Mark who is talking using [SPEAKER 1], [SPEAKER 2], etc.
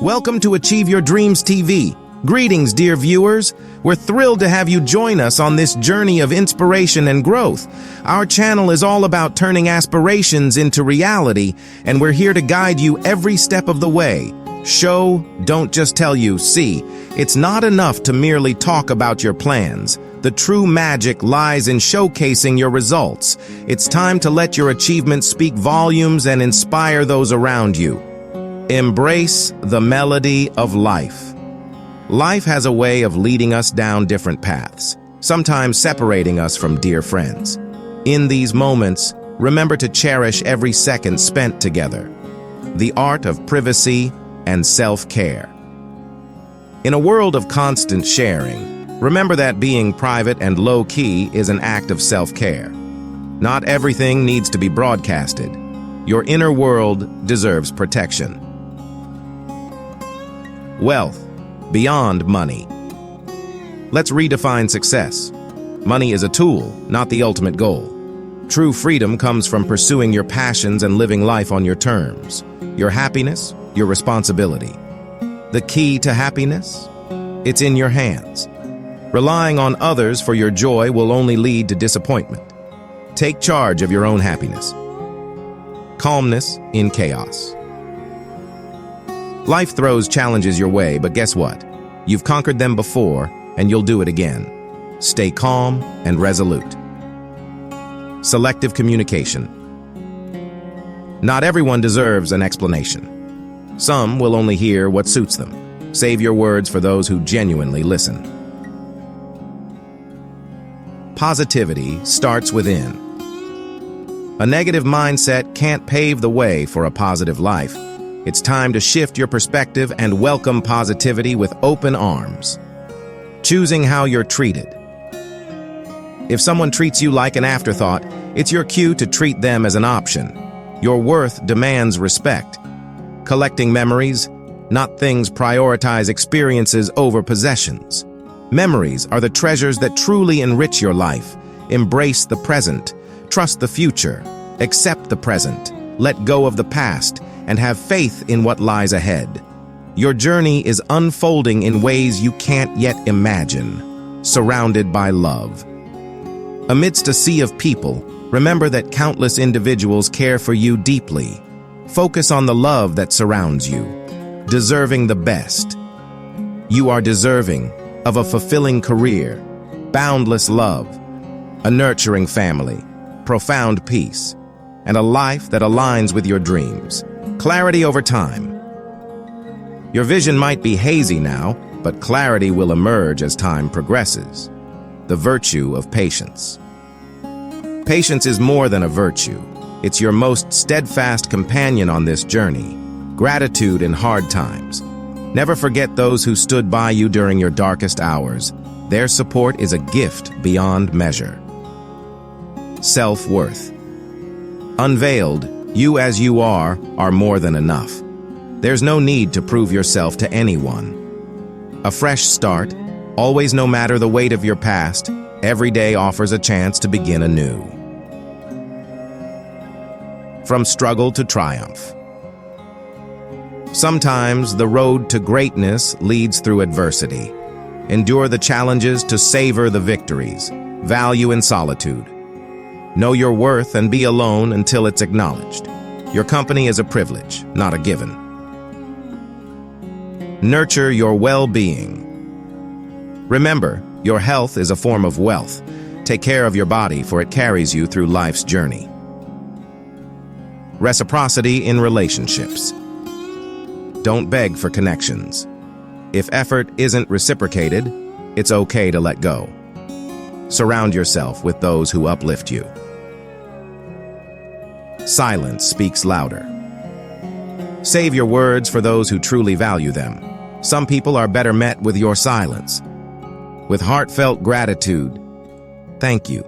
[SPEAKER 1] Welcome to Achieve Your Dreams TV. Greetings, dear viewers. We're thrilled to have you join us on this journey of inspiration and growth. Our channel is all about turning aspirations into reality, and we're here to guide you every step of the way. Show, don't just tell you, see. It's not enough to merely talk about your plans. The true magic lies in showcasing your results. It's time to let your achievements speak volumes and inspire those around you. Embrace the melody of life. Life has a way of leading us down different paths, sometimes separating us from dear friends. In these moments, remember to cherish every second spent together. The art of privacy and self-care. In a world of constant sharing, remember that being private and low-key is an act of self-care. Not everything needs to be broadcasted. Your inner world deserves protection. Wealth, beyond money. Let's redefine success. Money is a tool, not the ultimate goal. True freedom comes from pursuing your passions and living life on your terms. Your happiness, your responsibility. The key to happiness? It's in your hands. Relying on others for your joy will only lead to disappointment. Take charge of your own happiness. Calmness in chaos. Life throws challenges your way, but guess what? You've conquered them before, and you'll do it again. Stay calm and resolute. Selective communication. Not everyone deserves an explanation. Some will only hear what suits them. Save your words for those who genuinely listen. Positivity starts within. A negative mindset can't pave the way for a positive life. It's time to shift your perspective and welcome positivity with open arms. Choosing how you're treated. If someone treats you like an afterthought, it's your cue to treat them as an option. Your worth demands respect. Collecting memories, not things, prioritize experiences over possessions. Memories are the treasures that truly enrich your life. Embrace the present. Trust the future. Accept the present. Let go of the past and have faith in what lies ahead. Your journey is unfolding in ways you can't yet imagine, surrounded by love. Amidst a sea of people, remember that countless individuals care for you deeply. Focus on the love that surrounds you, deserving the best. You are deserving of a fulfilling career, boundless love, a nurturing family, profound peace, and a life that aligns with your dreams. Clarity over time. Your vision might be hazy now, but clarity will emerge as time progresses. The virtue of patience. Patience is more than a virtue. It's your most steadfast companion on this journey. Gratitude in hard times. Never forget those who stood by you during your darkest hours. Their support is a gift beyond measure. Self-worth. Unveiled, you as you are more than enough. There's no need to prove yourself to anyone. A fresh start, always, no matter the weight of your past, every day offers a chance to begin anew. From struggle to triumph. Sometimes the road to greatness leads through adversity. Endure the challenges to savor the victories. Value in solitude. Know your worth and be alone until it's acknowledged. Your company is a privilege, not a given. Nurture your well-being. Remember, your health is a form of wealth. Take care of your body, for it carries you through life's journey. Reciprocity in relationships. Don't beg for connections. If effort isn't reciprocated, it's okay to let go. Surround yourself with those who uplift you. Silence speaks louder. Save your words for those who truly value them. Some people are better met with your silence. With heartfelt gratitude, thank you.